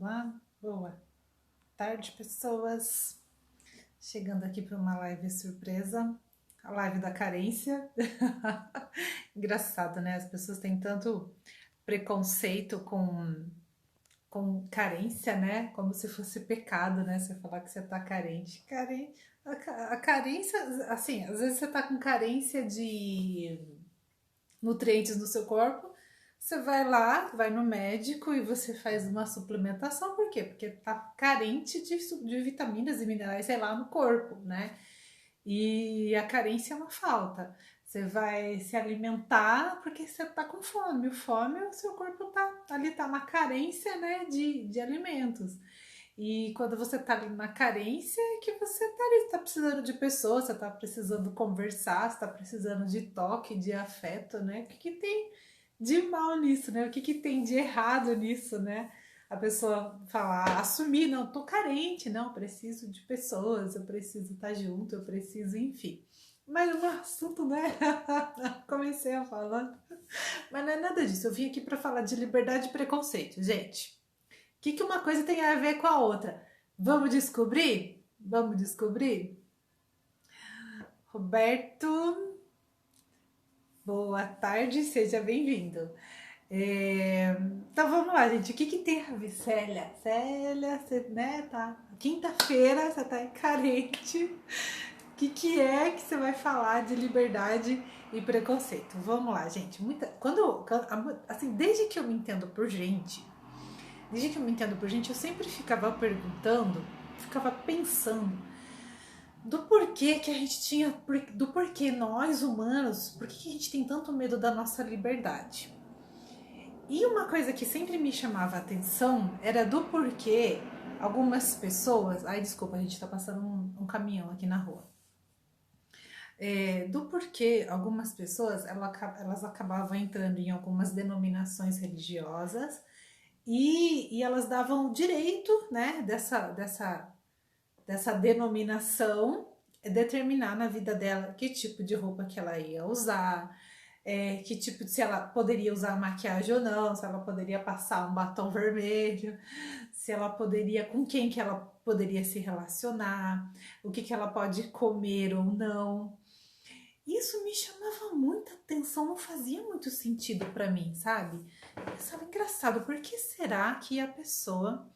Olá, boa tarde, pessoas. Chegando aqui para uma live surpresa, a live da carência. Engraçado, né? As pessoas têm tanto preconceito com carência, né? Como se fosse pecado, né? Você falar que você tá carente. A carência, assim, às vezes você tá com carência de nutrientes no seu corpo, você vai lá, vai no médico e você faz uma suplementação, por quê? Porque tá carente de vitaminas e minerais, sei lá, no corpo, né? E a carência é uma falta. Você vai se alimentar porque você tá com fome. O fome, o seu corpo tá ali, tá na carência, né, de alimentos. E quando você tá ali na carência, é que você tá ali, tá precisando de pessoas, você tá precisando conversar, você tá precisando de toque, de afeto, né? O que que tem de mal nisso, né? O que que tem de errado nisso, né? A pessoa falar, assumir, não, tô carente, não, preciso de pessoas, eu preciso estar junto, eu preciso, enfim. Mas o assunto, né? Comecei a falar, mas não é nada disso. Eu vim aqui para falar de liberdade e preconceito, gente. O que uma coisa tem a ver com a outra? Vamos descobrir? Vamos descobrir? Roberto, boa tarde, seja bem-vindo. Então vamos lá, gente. O que tem a ver, Célia? Célia, você, né, tá? Quinta-feira, você tá carente. O que é que você vai falar de liberdade e preconceito? Vamos lá, gente. Assim, desde que eu me entendo por gente, eu sempre ficava perguntando, ficava pensando do porquê que a gente tinha, do porquê nós humanos, por que a gente tem tanto medo da nossa liberdade? E uma coisa que sempre me chamava a atenção era do porquê algumas pessoas. Ai, desculpa, a gente tá passando um caminhão aqui na rua. Do porquê algumas pessoas elas acabavam entrando em algumas denominações religiosas e elas davam o direito, né, dessa denominação determinar na vida dela que tipo de roupa que ela ia usar, que tipo de, se ela poderia usar maquiagem ou não, se ela poderia passar um batom vermelho, se ela poderia, com quem que ela poderia se relacionar, o que ela pode comer ou não. Isso me chamava muita atenção, não fazia muito sentido para mim, sabe? Eu pensava, engraçado, por que será que a pessoa,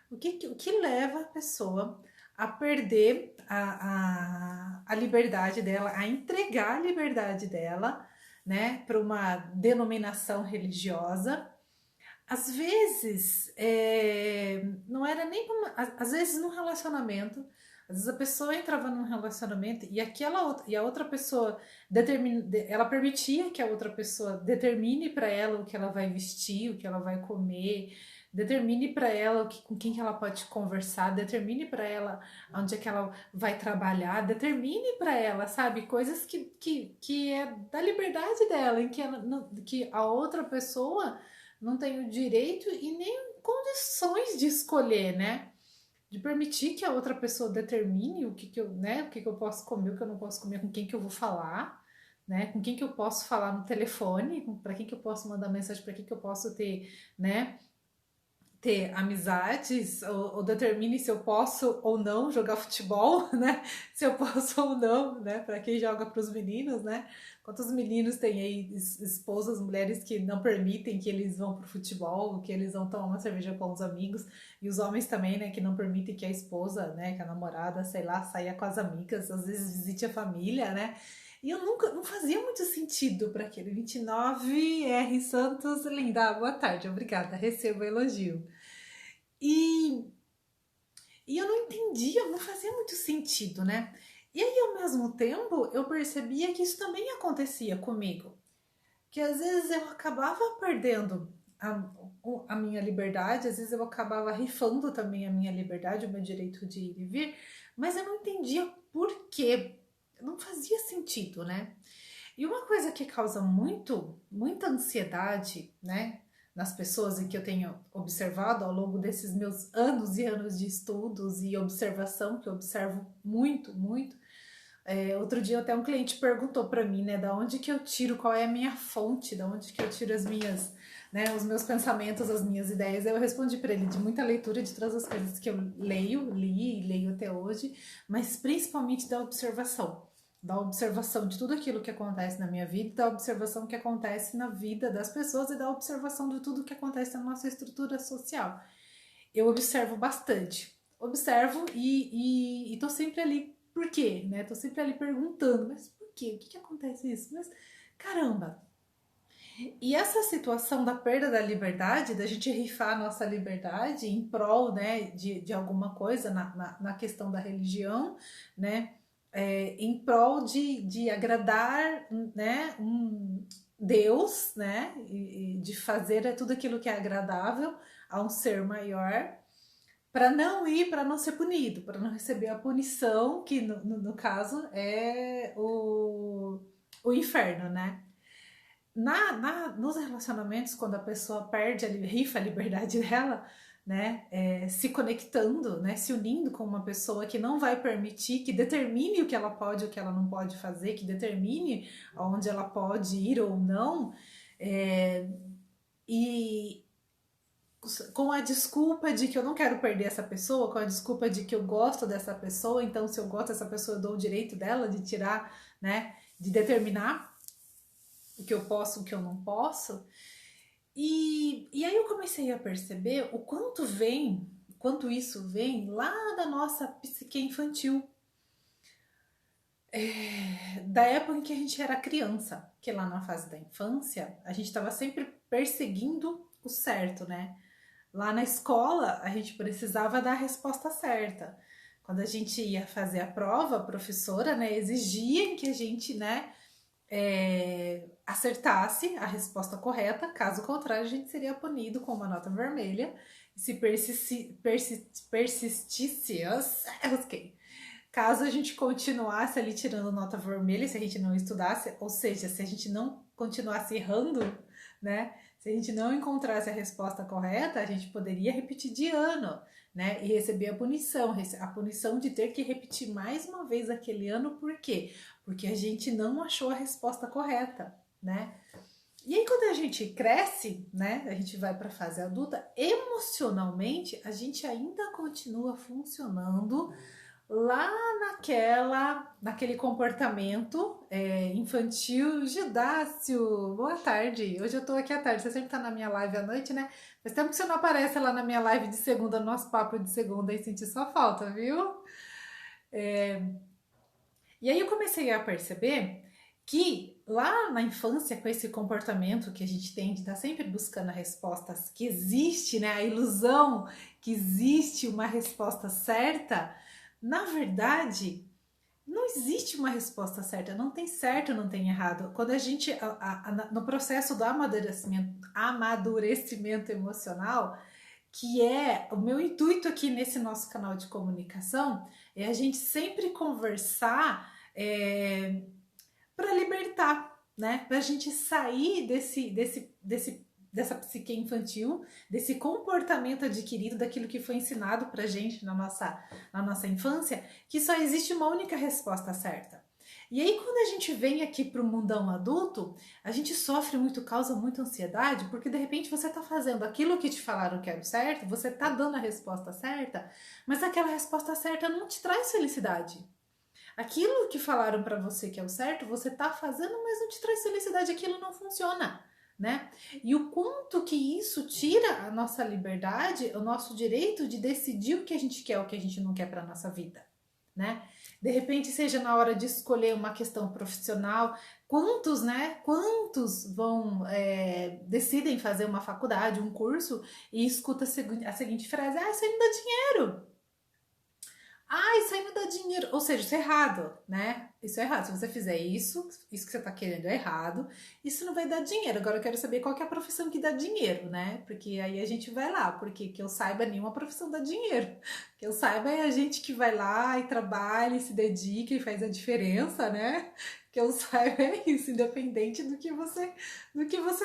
o que leva a pessoa a perder a liberdade dela, a entregar a liberdade dela, né, para uma denominação religiosa? Às vezes, não era nem às vezes num relacionamento, às vezes a pessoa entrava num relacionamento e e a outra pessoa ela permitia que a outra pessoa determine para ela o que ela vai vestir, o que ela vai comer, determine para ela com quem que ela pode conversar, determine para ela onde é que ela vai trabalhar, determine para ela, sabe, coisas que é da liberdade dela, em que, que a outra pessoa não tenho direito e nem condições de escolher, né? De permitir que a outra pessoa determine o que eu, né? O que eu posso comer, o que eu não posso comer, com quem que eu vou falar, né? Com quem que eu posso falar no telefone, para quem que eu posso mandar mensagem, para quem que eu posso ter, né? Ter amizades, ou determine se eu posso ou não jogar futebol, né? Se eu posso ou não, né? Para quem joga para os meninos, né? Quantos meninos têm aí esposas, mulheres que não permitem que eles vão pro futebol, que eles vão tomar uma cerveja com os amigos, e os homens também, né? Que não permitem que a esposa, né? Que a namorada, sei lá, saia com as amigas, às vezes visite a família, né? E eu nunca, não fazia muito sentido para aquele 29 R. Santos, linda, boa tarde, obrigada, recebo o elogio. E, e eu não entendia, não fazia muito sentido, né? E aí, ao mesmo tempo, eu percebia que isso também acontecia comigo. Que às vezes eu acabava perdendo a minha liberdade, às vezes eu acabava rifando também a minha liberdade, o meu direito de ir e vir, mas eu não entendia por quê. Não fazia sentido, né? E uma coisa que causa muita ansiedade, né, nas pessoas e que eu tenho observado ao longo desses meus anos e anos de estudos e observação, que eu observo muito. Outro dia até um cliente perguntou para mim, né, da onde que eu tiro, qual é a minha fonte, da onde que eu tiro né, os meus pensamentos, as minhas ideias. Eu respondi para ele de muita leitura de todas as coisas que eu li e leio até hoje, mas principalmente da observação de tudo aquilo que acontece na minha vida, da observação que acontece na vida das pessoas e da observação de tudo que acontece na nossa estrutura social. Eu observo bastante, observo e tô sempre ali. Por quê? Né? Tô sempre ali perguntando, mas por quê? O que acontece isso? Mas caramba, e essa situação da perda da liberdade, da gente rifar a nossa liberdade em prol, né, de alguma coisa na questão da religião, né, em prol de agradar, né, um Deus, né, e de fazer tudo aquilo que é agradável a um ser maior, para não ir, para não ser punido, para não receber a punição, que no caso é o inferno, né? Nos relacionamentos, quando a pessoa perde, rifa a liberdade dela, né, se conectando, né, se unindo com uma pessoa que não vai permitir, que determine o que ela pode e o que ela não pode fazer, que determine aonde ela pode ir ou não, e com a desculpa de que eu não quero perder essa pessoa, com a desculpa de que eu gosto dessa pessoa, então se eu gosto dessa pessoa eu dou o direito dela de tirar, né, de determinar o que eu posso, o que eu não posso. E aí eu comecei a perceber o quanto isso vem lá da nossa psique infantil. Da época em que a gente era criança, que lá na fase da infância, a gente estava sempre perseguindo o certo, né? Lá na escola, a gente precisava dar a resposta certa. Quando a gente ia fazer a prova, a professora, né, exigia que a gente, né, acertasse a resposta correta, caso contrário, a gente seria punido com uma nota vermelha. Se persistisse, caso a gente continuasse ali tirando nota vermelha, se a gente não estudasse, ou seja, se a gente não continuasse errando, né? Se a gente não encontrasse a resposta correta, a gente poderia repetir de ano, né? E receber a punição de ter que repetir mais uma vez aquele ano, por quê? Porque a gente não achou a resposta correta, né? E aí quando a gente cresce, né, a gente vai para a fase adulta, emocionalmente a gente ainda continua funcionando lá naquele comportamento infantil. Judácio, boa tarde. Hoje eu tô aqui à tarde, você sempre tá na minha live à noite, né? Faz tempo que você não aparece lá na minha live de segunda, no nosso papo de segunda, e senti sua falta, viu? E aí eu comecei a perceber que lá na infância, com esse comportamento que a gente tem de estar sempre buscando respostas, que existe, né, a ilusão que existe uma resposta certa, na verdade, não existe uma resposta certa, não tem certo, não tem errado. Quando a gente, no processo do amadurecimento emocional, que é o meu intuito aqui nesse nosso canal de comunicação, é a gente sempre conversar para libertar, né? Para a gente sair dessa psique infantil, desse comportamento adquirido, daquilo que foi ensinado pra gente na nossa infância, que só existe uma única resposta certa. E aí, quando a gente vem aqui para o mundão adulto, a gente sofre muito, causa muita ansiedade, porque de repente você tá fazendo aquilo que te falaram que era o certo, você tá dando a resposta certa, mas aquela resposta certa não te traz felicidade. Aquilo que falaram para você que é o certo, você tá fazendo, mas não te traz felicidade, aquilo não funciona, né? E o quanto que isso tira a nossa liberdade, o nosso direito de decidir o que a gente quer, o que a gente não quer para nossa vida, né? De repente, seja na hora de escolher uma questão profissional, quantos decidem fazer uma faculdade, um curso, e escuta a seguinte frase: ah, isso aí não dá dinheiro. Ah, isso aí não dá dinheiro. Ou seja, isso é errado, né? Isso é errado. Se você fizer isso que você tá querendo é errado, isso não vai dar dinheiro. Agora eu quero saber qual que é a profissão que dá dinheiro, né? Porque aí a gente vai lá, porque que eu saiba, nenhuma profissão dá dinheiro. Que eu saiba é a gente que vai lá e trabalha, e se dedica e faz a diferença, né? Que eu saiba é isso, independente do que você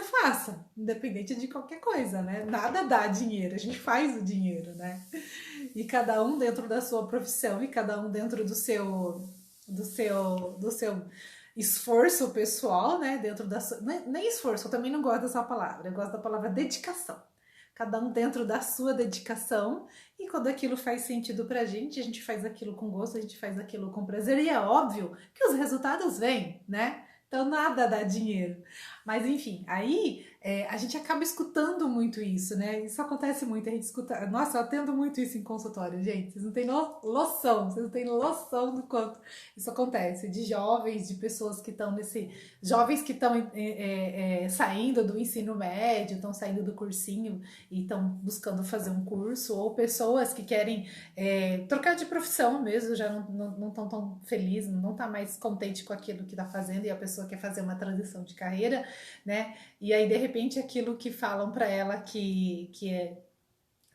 faça, independente de qualquer coisa, né? Nada dá dinheiro, a gente faz o dinheiro, né? E cada um dentro da sua profissão e cada um dentro do seu esforço pessoal, né? Dentro da sua. Nem esforço, eu também não gosto dessa palavra, eu gosto da palavra dedicação. Cada um dentro da sua dedicação, e quando aquilo faz sentido pra gente, a gente faz aquilo com gosto, a gente faz aquilo com prazer, e é óbvio que os resultados vêm, né? Então nada dá dinheiro. Mas enfim, aí a gente acaba escutando muito isso, né? Isso acontece muito, a gente escuta. Nossa, eu atendo muito isso em consultório, gente. Vocês não têm noção, vocês não têm noção do quanto isso acontece. De jovens, de pessoas que estão nesse. Jovens que estão saindo do ensino médio, estão saindo do cursinho e estão buscando fazer um curso, ou pessoas que querem trocar de profissão mesmo, já não estão tão felizes, não tá mais contente com aquilo que está fazendo, e a pessoa quer fazer uma transição de carreira, né? E aí, de repente, aquilo que falam para ela que é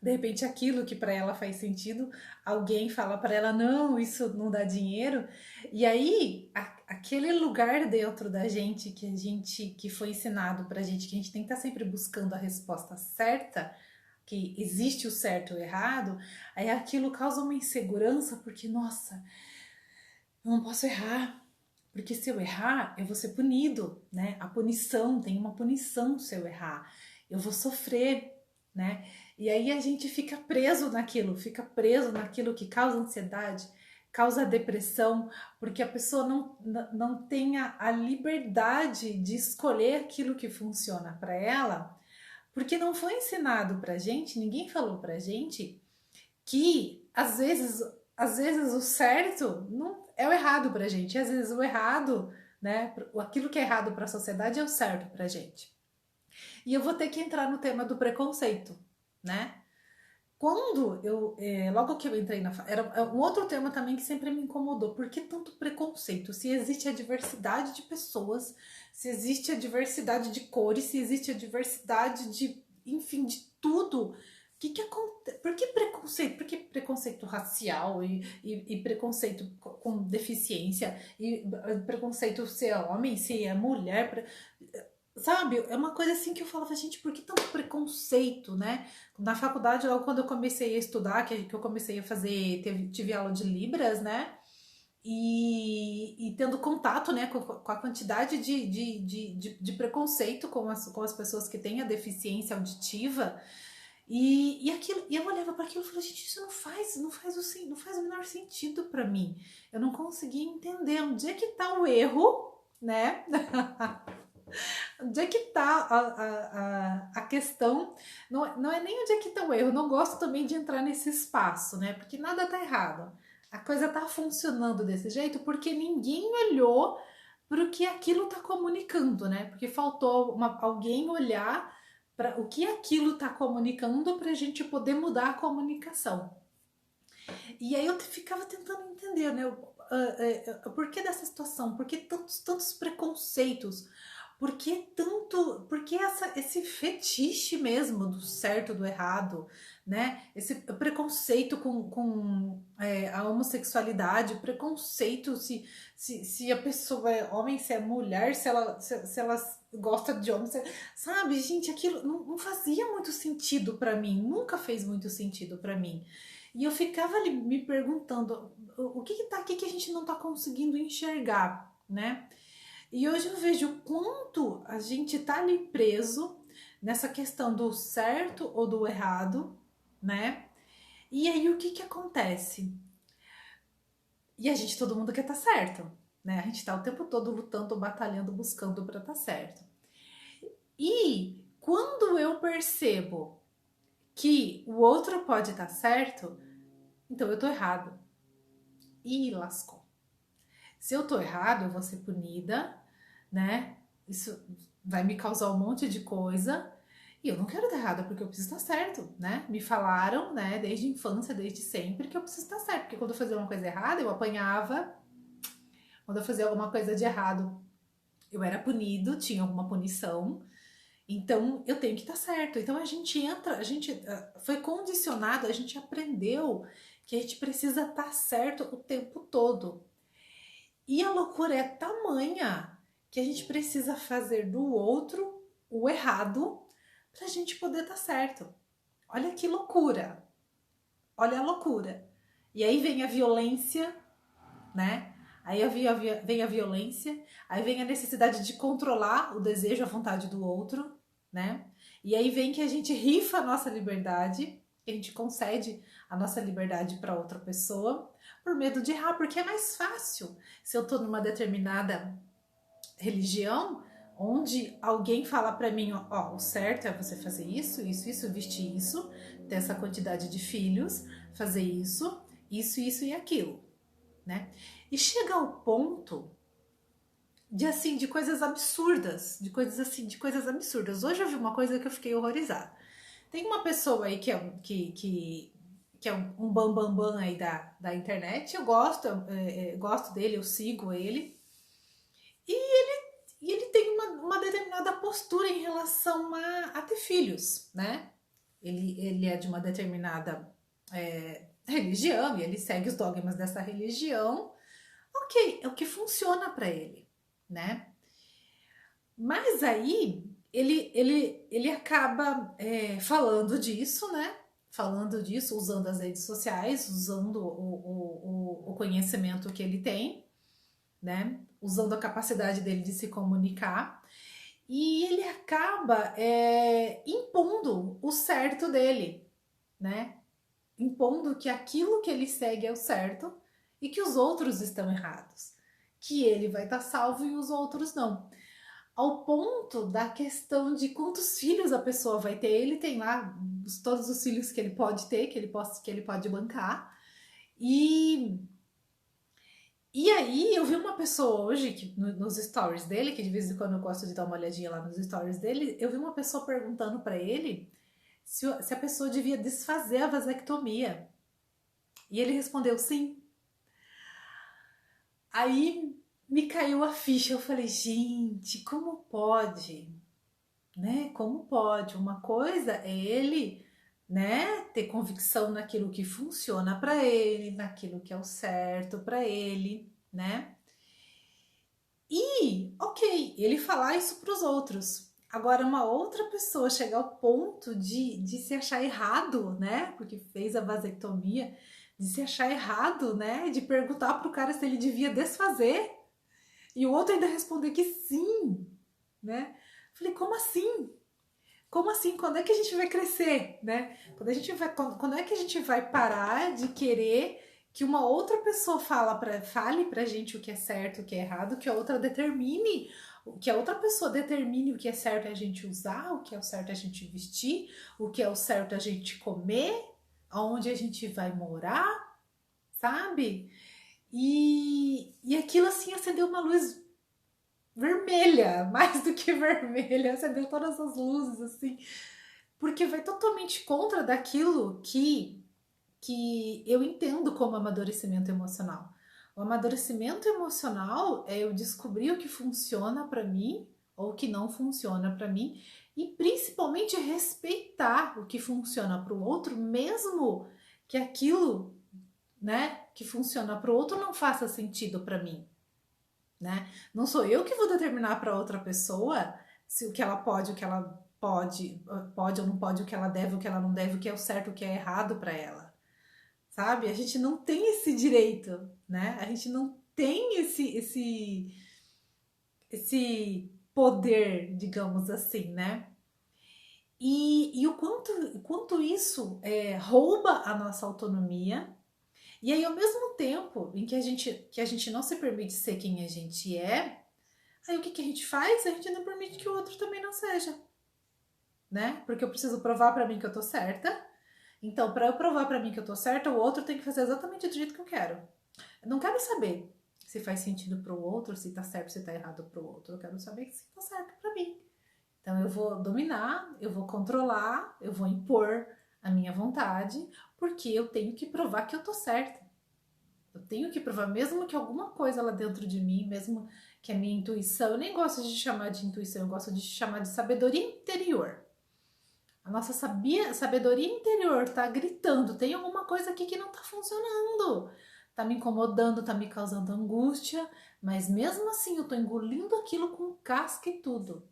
de repente aquilo que para ela faz sentido, alguém fala para ela não, isso não dá dinheiro. E aí aquele lugar dentro da gente que foi ensinado pra gente que a gente tem que estar sempre buscando a resposta certa, que existe o certo e o errado, aí aquilo causa uma insegurança porque nossa, eu não posso errar. Porque se eu errar, eu vou ser punido, né? A punição, tem uma punição se eu errar. Eu vou sofrer, né? E aí a gente fica preso naquilo que causa ansiedade, causa depressão, porque a pessoa não tem a liberdade de escolher aquilo que funciona para ela, porque não foi ensinado pra gente, ninguém falou pra gente que às vezes o certo não é o errado pra gente, às vezes o errado, né, aquilo que é errado para a sociedade é o certo pra gente. E eu vou ter que entrar no tema do preconceito, né? Logo que eu entrei era um outro tema também que sempre me incomodou. Por que tanto preconceito? Se existe a diversidade de pessoas, se existe a diversidade de cores, se existe a diversidade de, enfim, de tudo. Que acontece? Por que preconceito? Por que preconceito racial e preconceito com deficiência? E preconceito se é homem, se é mulher? Sabe, é uma coisa assim que eu falava, gente, por que tanto preconceito, né? Na faculdade, logo quando eu comecei a estudar, que eu comecei a fazer, tive aula de Libras, né? E tendo contato, né, com a quantidade de preconceito com as pessoas que têm a deficiência auditiva. E eu olhava para aquilo e falei, gente, isso não faz o menor sentido para mim. Eu não conseguia entender onde é que tá o erro, né? Onde é que tá a questão? Não é nem onde é que tá o erro. Eu não gosto também de entrar nesse espaço, né? Porque nada tá errado. A coisa tá funcionando desse jeito porque ninguém olhou para o que aquilo tá comunicando, né? Porque faltou alguém olhar para o que aquilo tá comunicando para a gente poder mudar a comunicação. E aí eu ficava tentando entender, né? Por que dessa situação? Por que tantos preconceitos? Por que esse fetiche mesmo do certo, do errado, né? Esse preconceito com a homossexualidade, preconceito se a pessoa é homem, se é mulher, se ela gosta de homem, sabe? Gente, aquilo não fazia muito sentido para mim, nunca fez muito sentido para mim. E eu ficava ali me perguntando o que tá aqui que a gente não tá conseguindo enxergar, né? E hoje eu vejo o quanto a gente tá ali preso nessa questão do certo ou do errado, né? E aí o que acontece? E a gente, todo mundo quer estar certo, né? A gente tá o tempo todo lutando, batalhando, buscando para estar certo. E quando eu percebo que o outro pode estar certo, então eu tô errado. E lascou. Se eu tô errado, eu vou ser punida, né? Isso vai me causar um monte de coisa. E eu não quero dar errado, porque eu preciso estar certo, né? Me falaram, né, desde a infância, desde sempre, que eu preciso estar certo. Porque quando eu fazia uma coisa errada, eu apanhava. Quando eu fazia alguma coisa de errado, eu era punido, tinha alguma punição. Então, eu tenho que estar certo. Então, a gente foi condicionado, a gente aprendeu que a gente precisa estar certo o tempo todo. E a loucura é tamanha que a gente precisa fazer do outro o errado pra gente poder estar certo. Olha que loucura. Olha a loucura. E aí vem a violência, né? Aí vem a violência, aí vem a necessidade de controlar o desejo, a vontade do outro, né? E aí vem que a gente rifa a nossa liberdade, que a gente concede a nossa liberdade para outra pessoa por medo de errar, porque é mais fácil. Se eu tô numa determinada religião, onde alguém fala para mim, ó, o certo é você fazer isso, isso, isso, vestir isso, ter essa quantidade de filhos, fazer isso e aquilo, né? E chega ao ponto de assim, de coisas absurdas, de coisas assim, de coisas absurdas. Hoje eu vi uma coisa que eu fiquei horrorizada. Tem uma pessoa aí que é um bambambam bam, bam aí da internet, eu gosto, gosto dele, eu sigo ele, e ele tem uma determinada postura em relação a ter filhos, né? Ele é de uma determinada religião e ele segue os dogmas dessa religião. Ok, é o que funciona para ele, né? Mas aí ele acaba falando disso, né? Falando disso, usando as redes sociais, usando o conhecimento que ele tem, né? Usando a capacidade dele de se comunicar. E ele acaba impondo o certo dele, né? Impondo que aquilo que ele segue é o certo e que os outros estão errados. Que ele vai estar salvo e os outros não. Ao ponto da questão de quantos filhos a pessoa vai ter. Ele tem lá todos os filhos que ele pode ter, que ele pode bancar. E aí eu vi uma pessoa hoje, que, nos stories dele, que de vez em quando eu gosto de dar uma olhadinha lá nos stories dele, eu vi uma pessoa perguntando para ele se a pessoa devia desfazer a vasectomia. E ele respondeu sim. Aí me caiu a ficha, eu falei, gente, como pode? Né? Como pode? Uma coisa é ele, né, ter convicção naquilo que funciona para ele, naquilo que é o certo para ele, né? E, ok, ele falar isso para os outros. Agora, uma outra pessoa chegar ao ponto de se achar errado, né? Porque fez a vasectomia, de se achar errado, né? De perguntar pro cara se ele devia desfazer. E o outro ainda responder que sim, né? Falei, como assim? Como assim? Quando é que a gente vai crescer, né? Quando é que a gente vai parar de querer que uma outra pessoa fale pra gente o que é certo, o que é errado, que a outra determine, que a outra pessoa determine o que é certo a gente usar, o que é o certo a gente vestir, o que é o certo a gente comer, aonde a gente vai morar, sabe? E aquilo assim acendeu uma luz vermelha, mais do que vermelha, acendeu todas as luzes assim, porque vai totalmente contra daquilo que eu entendo como amadurecimento emocional. O amadurecimento emocional é eu descobrir o que funciona para mim ou o que não funciona para mim e principalmente respeitar o que funciona para o outro, mesmo que aquilo, né, que funciona para o outro não faça sentido para mim, né? Não sou eu que vou determinar para outra pessoa se o que ela pode, o que ela pode ou não pode, o que ela deve, o que ela não deve, o que é o certo, o que é errado para ela. Sabe? A gente não tem esse direito, né? A gente não tem esse poder, digamos assim, né? E o quanto isso rouba a nossa autonomia. E aí, ao mesmo tempo em que a gente não se permite ser quem a gente é, aí o que a gente faz? A gente não permite que o outro também não seja, né? Porque eu preciso provar para mim que eu tô certa. Então, para eu provar para mim que eu tô certa, o outro tem que fazer exatamente do jeito que eu quero. Eu não quero saber se faz sentido pro outro, se tá certo, se tá errado pro outro. Eu quero saber se tá certo para mim. Então, eu vou dominar, eu vou controlar, eu vou impor a minha vontade, porque eu tenho que provar que eu tô certa. Eu tenho que provar, mesmo que alguma coisa lá dentro de mim, mesmo que a minha intuição, eu nem gosto de chamar de intuição, eu gosto de chamar de sabedoria interior. A nossa sabedoria interior tá gritando, tem alguma coisa aqui que não tá funcionando, tá me incomodando, tá me causando angústia, mas mesmo assim eu tô engolindo aquilo com casca e tudo.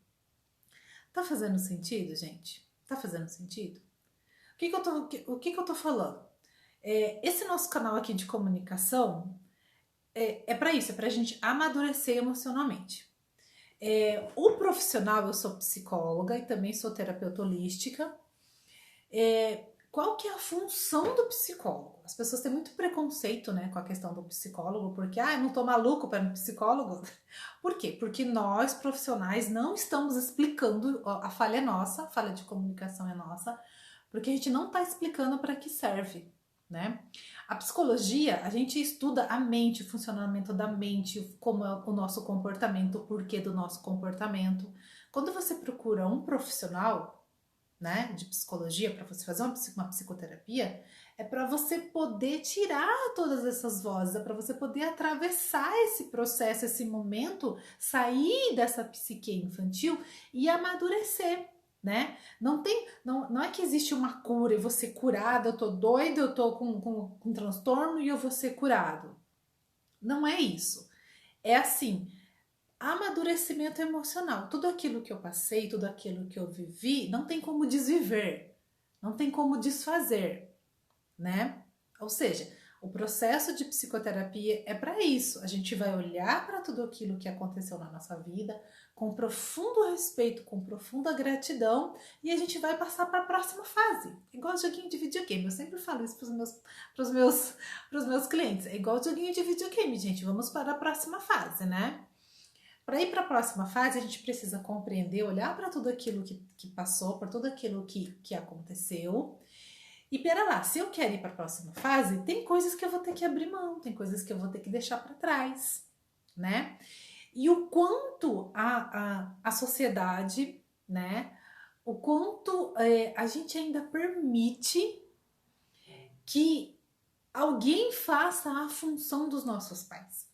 Tá fazendo sentido, gente? Tá fazendo sentido? O que que eu tô falando? Esse nosso canal aqui de comunicação, é para isso, é pra gente amadurecer emocionalmente. O profissional, eu sou psicóloga e também sou terapeuta holística. Qual que é a função do psicólogo? As pessoas têm muito preconceito, né, com a questão do psicólogo, porque, eu não tô maluco para ir no psicólogo. Por quê? Porque nós, profissionais, não estamos explicando, a falha é nossa, a falha de comunicação é nossa, porque a gente não está explicando para que serve, né? A psicologia, a gente estuda a mente, o funcionamento da mente, como é o nosso comportamento, o porquê do nosso comportamento. Quando você procura um profissional, né, de psicologia, para você fazer uma psicoterapia, é para você poder tirar todas essas vozes, é para você poder atravessar esse processo, esse momento, sair dessa psique infantil e amadurecer, né? Não é que existe uma cura e você curado, eu tô doido, eu tô com transtorno e eu vou ser curado. Não é isso. É assim, amadurecimento emocional. Tudo aquilo que eu passei, tudo aquilo que eu vivi, não tem como desviver, não tem como desfazer, né? Ou seja, o processo de psicoterapia é para isso. A gente vai olhar para tudo aquilo que aconteceu na nossa vida com profundo respeito, com profunda gratidão, e a gente vai passar para a próxima fase. Igual joguinho de videogame. Eu sempre falo isso para os meus clientes. É igual joguinho de videogame, gente. Vamos para a próxima fase, né? Para ir para a próxima fase, a gente precisa compreender, olhar para tudo aquilo que passou, para tudo aquilo que aconteceu. E pera lá, se eu quero ir para a próxima fase, tem coisas que eu vou ter que abrir mão, tem coisas que eu vou ter que deixar para trás, né? E o quanto a sociedade, né? O quanto a gente ainda permite que alguém faça a função dos nossos pais.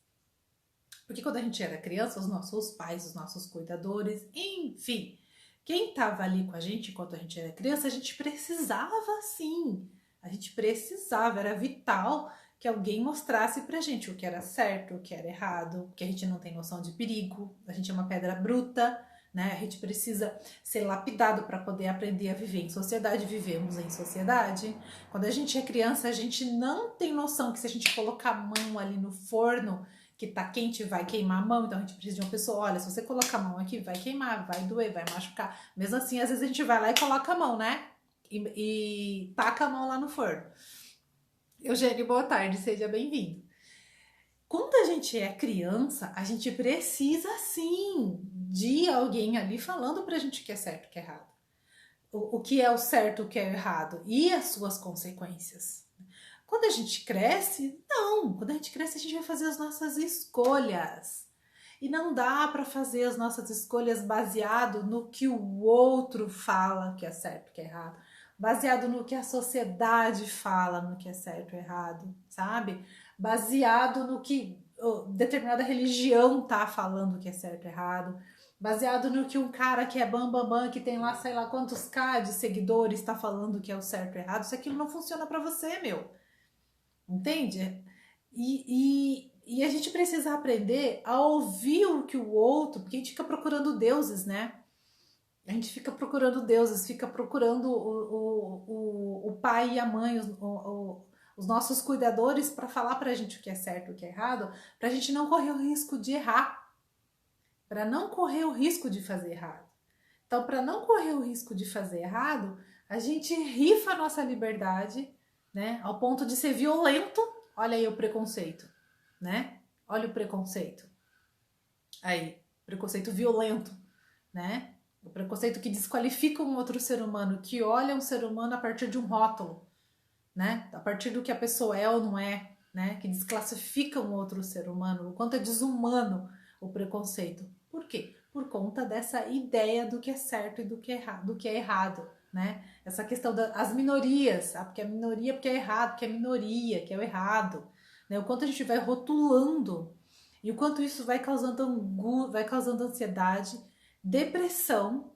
Porque quando a gente era criança, os nossos pais, os nossos cuidadores, enfim, quem estava ali com a gente enquanto a gente era criança, a gente precisava sim. A gente precisava, era vital que alguém mostrasse pra gente o que era certo, o que era errado, que a gente não tem noção de perigo, a gente é uma pedra bruta, né? A gente precisa ser lapidado para poder aprender a viver em sociedade. Vivemos em sociedade. Quando a gente é criança, a gente não tem noção que se a gente colocar a mão ali no forno, que tá quente, vai queimar a mão, então a gente precisa de uma pessoa, olha, se você colocar a mão aqui, vai queimar, vai doer, vai machucar. Mesmo assim, às vezes a gente vai lá e coloca a mão, né? E taca a mão lá no forno. Eugênio, boa tarde, seja bem-vindo. Quando a gente é criança, a gente precisa sim de alguém ali falando pra gente o que é certo e o que é errado. O que é o certo, o que é o errado e as suas consequências. Quando a gente cresce, não. Quando a gente cresce, a gente vai fazer as nossas escolhas. E não dá para fazer as nossas escolhas baseado no que o outro fala que é certo, que é errado. Baseado no que a sociedade fala, no que é certo e errado, sabe? Baseado no que determinada religião tá falando que é certo e errado. Baseado no que um cara que é bam, que tem lá sei lá quantos K de seguidores está falando que é o certo e errado. Se aquilo não funciona para você, meu. Entende? E a gente precisa aprender a ouvir o que o outro, porque a gente fica procurando deuses, né? A gente fica procurando deuses, fica procurando o pai e a mãe, os nossos cuidadores para falar pra gente o que é certo e o que é errado, pra gente não correr o risco de errar, para não correr o risco de fazer errado. Então, para não correr o risco de fazer errado, a gente rifa a nossa liberdade, né? Ao ponto de ser violento. Olha aí o preconceito, né? Olha o preconceito. Aí, preconceito violento, né? O preconceito que desqualifica um outro ser humano, que olha um ser humano a partir de um rótulo, né? A partir do que a pessoa é ou não é, né? Que desclassifica um outro ser humano, o quanto é desumano o preconceito. Por quê? Por conta dessa ideia do que é certo e do que é errado, né? Essa questão das minorias, porque é minoria, porque é errado, porque é minoria, que é o errado, né? O quanto a gente vai rotulando e o quanto isso vai causando ansiedade, depressão,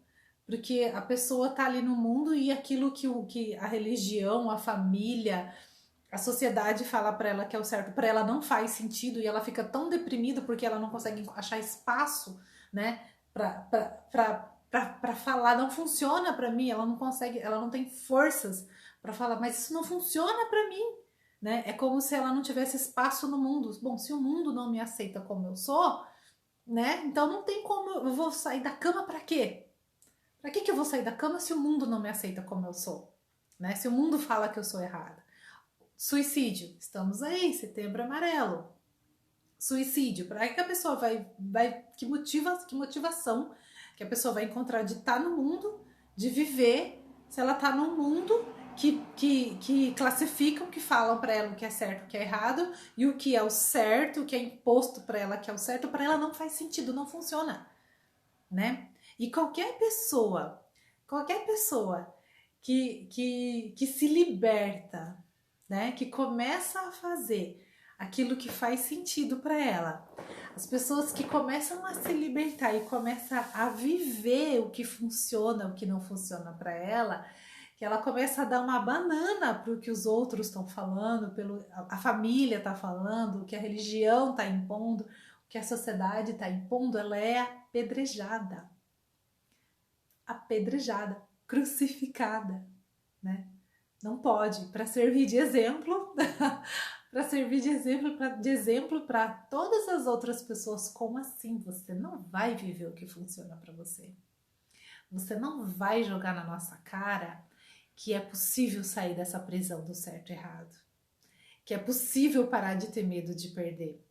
porque a pessoa tá ali no mundo e aquilo que a religião, a família, a sociedade fala para ela que é o certo, para ela não faz sentido e ela fica tão deprimida porque ela não consegue achar espaço, né, para falar, não funciona para mim, ela não consegue, ela não tem forças para falar, mas isso não funciona para mim, né? É como se ela não tivesse espaço no mundo. Bom, se o mundo não me aceita como eu sou, né? Então não tem como, eu vou sair da cama para quê? Para que eu vou sair da cama se o mundo não me aceita como eu sou? Né? Se o mundo fala que eu sou errada. Suicídio, estamos aí, setembro amarelo. Suicídio, para que a pessoa vai que motivação que a pessoa vai encontrar de estar no mundo, de viver, se ela está num mundo que classificam, que falam para ela o que é certo, o que é errado, e o que é o certo, o que é imposto para ela que é o certo, para ela não faz sentido, não funciona, né? E qualquer pessoa que se liberta, né? Que começa a fazer aquilo que faz sentido para ela. As pessoas que começam a se libertar e começam a viver o que funciona, o que não funciona para ela, que ela começa a dar uma banana para o que os outros estão falando, pelo a família está falando, o que a religião está impondo, o que a sociedade está impondo, ela é apedrejada, crucificada, né? Não pode, para servir de exemplo, para servir de exemplo para todas as outras pessoas. Como assim? Você não vai viver o que funciona para você. Você não vai jogar na nossa cara que é possível sair dessa prisão do certo e errado, que é possível parar de ter medo de perder.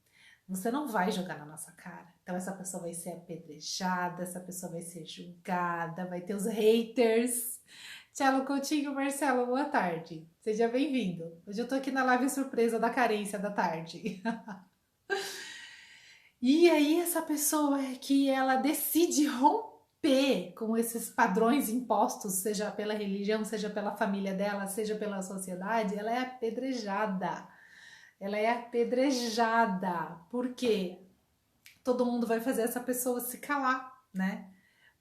Você não vai jogar na nossa cara. Então essa pessoa vai ser apedrejada, essa pessoa vai ser julgada, vai ter os haters. Tchelo Coutinho, Marcelo, boa tarde. Seja bem-vindo. Hoje eu tô aqui na live surpresa da carência da tarde. E aí essa pessoa que ela decide romper com esses padrões impostos, seja pela religião, seja pela família dela, seja pela sociedade, ela é apedrejada. Ela é apedrejada. Por quê? Todo mundo vai fazer essa pessoa se calar, né?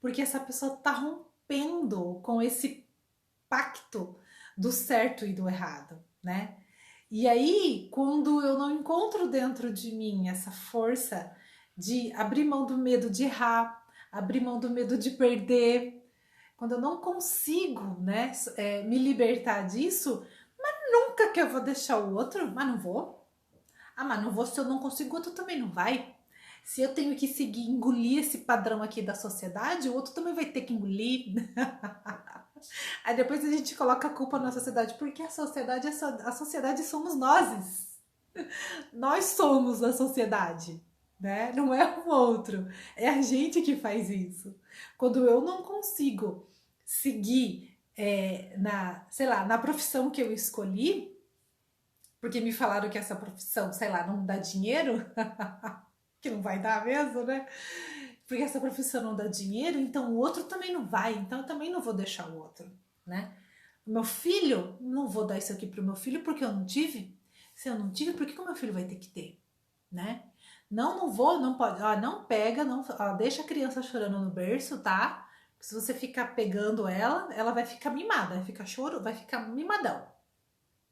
Porque essa pessoa tá rompendo com esse pacto do certo e do errado, né? E aí, quando eu não encontro dentro de mim essa força de abrir mão do medo de errar, abrir mão do medo de perder, quando eu não consigo, né, me libertar disso, mas nunca que eu vou deixar o outro, mas não vou. Ah, mas não vou, se eu não consigo, o outro também não vai. Se eu tenho que seguir, engolir esse padrão aqui da sociedade, o outro também vai ter que engolir. Aí depois a gente coloca a culpa na sociedade, porque a sociedade somos nós. Nós somos a sociedade, né? Não é o outro. É a gente que faz isso. Quando eu não consigo seguir sei lá, na profissão que eu escolhi, porque me falaram que essa profissão, sei lá, não dá dinheiro, que não vai dar mesmo, né? Porque essa profissão não dá dinheiro, então o outro também não vai, então eu também não vou deixar o outro, né? Meu filho, não vou dar isso aqui pro meu filho porque eu não tive. Se eu não tive, por que o meu filho vai ter que ter, né? Não vou, não pode, ó, não pega, não, ó, deixa a criança chorando no berço, tá? Se você ficar pegando ela, ela vai ficar mimada, vai ficar mimadão,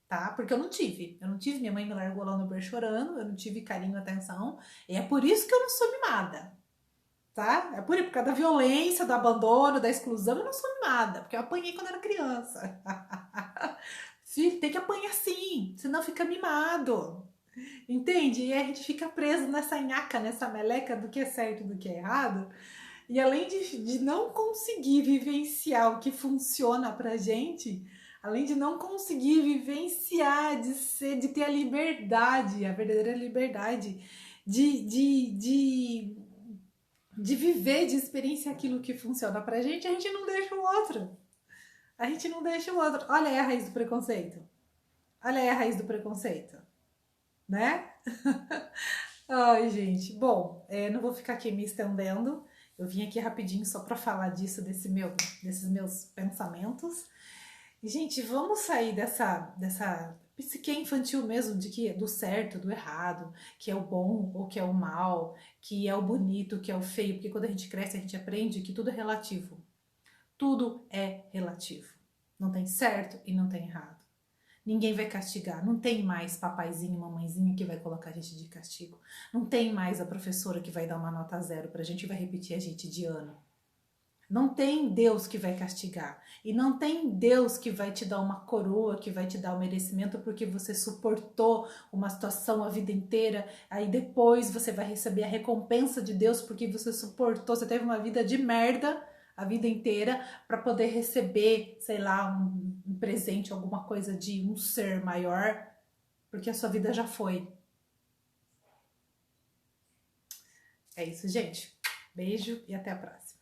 tá? Porque eu não tive, minha mãe me largou lá no berço chorando, eu não tive carinho, atenção, e é por isso que eu não sou mimada, tá? É por causa da violência, do abandono, da exclusão, eu não sou mimada, porque eu apanhei quando era criança. Filho, tem que apanhar sim, senão fica mimado, entende? E aí a gente fica preso nessa nhaca, nessa meleca do que é certo e do que é errado, e além de não conseguir vivenciar o que funciona pra gente, além de não conseguir vivenciar, de ter a liberdade, a verdadeira liberdade de de viver, de experienciar aquilo que funciona pra gente, a gente não deixa o outro. A gente não deixa o outro. Olha aí a raiz do preconceito. Olha aí a raiz do preconceito. Né? Ai, gente. Bom, não vou ficar aqui me estendendo. Eu vim aqui rapidinho só pra falar disso, desses meus pensamentos. E, gente, vamos sair dessa psique infantil mesmo, do certo, do errado, que é o bom ou que é o mal, que é o bonito, que é o feio, porque quando a gente cresce a gente aprende que tudo é relativo. Tudo é relativo. Não tem certo e não tem errado. Ninguém vai castigar. Não tem mais papaizinho, mamãezinho que vai colocar a gente de castigo. Não tem mais a professora que vai dar uma nota 0 pra gente e vai repetir a gente de ano. Não tem Deus que vai castigar. E não tem Deus que vai te dar uma coroa, que vai te dar um merecimento porque você suportou uma situação a vida inteira. Aí depois você vai receber a recompensa de Deus porque você suportou, você teve uma vida de merda a vida inteira para poder receber, sei lá, um presente, alguma coisa de um ser maior, porque a sua vida já foi. É isso, gente. Beijo e até a próxima.